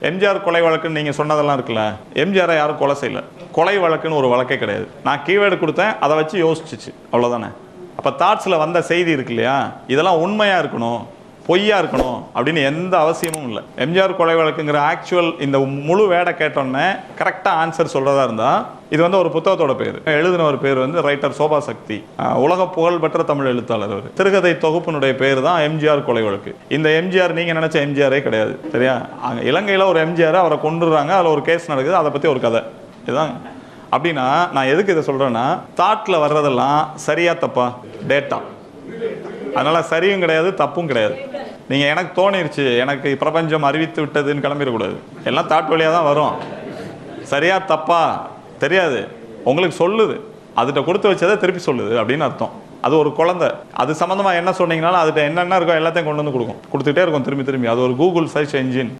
எம்ஜிஆர் கொலை வழக்குன்னு நீங்கள் சொன்னதெல்லாம் இருக்குல்ல, எம்ஜிஆரை யாரும் கொலை செய்யல. கொலை வழக்குன்னு ஒரு வழக்கே கிடையாது. நான் கீவேர்டு கொடுத்தேன், அதை வச்சு யோசிச்சிச்சு, அவ்வளோதானே. அப்போ தாட்ஸில் வந்த செய்தி இருக்கு இல்லையா, இதெல்லாம் உண்மையாக இருக்கணும், பொய்யா இருக்கணும் அப்படின்னு எந்த அவசியமும் இல்லை. எம்ஜிஆர் கொலை வழக்குங்கிற ஆக்சுவல் இந்த முழு வேடை கேட்டோன்னே கரெக்டாக ஆன்சர் சொல்கிறதா இருந்தால், இது வந்து ஒரு புத்தகத்தோட பேர். எழுதின ஒரு பேர் வந்து ரைட்டர் சோபா சக்தி, உலக புகழ்பெற்ற தமிழ் எழுத்தாளர். அவர் சிறுகதை தொகுப்பினுடைய பேர் தான் எம்ஜிஆர் கொலை வழக்கு. இந்த எம்ஜிஆர் நீங்கள் நினச்ச எம்ஜிஆரே கிடையாது, சரியா. அங்கே இலங்கையில் ஒரு எம்ஜிஆர், அவரை கொண்டுடுறாங்க, அதில் ஒரு கேஸ் நடக்குது, அதை பற்றி ஒரு கதை. இதுதான். அப்படின்னா நான் எதுக்கு இதை சொல்கிறேன்னா, தாட்டில் வர்றதெல்லாம் சரியா தப்பா, டேட்டா. அதனால் சரியும் கிடையாது, தப்பும் கிடையாது. நீங்கள் எனக்கு தோணிருச்சு, எனக்கு பிரபஞ்சம் அறிவித்து விட்டதுன்னு கிளம்பிடக்கூடாது. எல்லாம் தாட் வழியாக தான் வரும். சரியா தப்பா தெரியாது, உங்களுக்கு சொல்லுது, அதுகிட்ட கொடுத்து வச்சதை திருப்பி சொல்லுது அப்படின்னு அர்த்தம். அது ஒரு குழந்தை. அது சம்மந்தமாக என்ன சொன்னீங்கனாலும் அதுகிட்ட என்னென்ன இருக்கோ எல்லாத்தையும் கொண்டு வந்து கொடுத்துக்கிட்டே இருக்கும் திரும்பி திரும்பி. அது ஒரு கூகுள் சர்ச் என்ஜின்.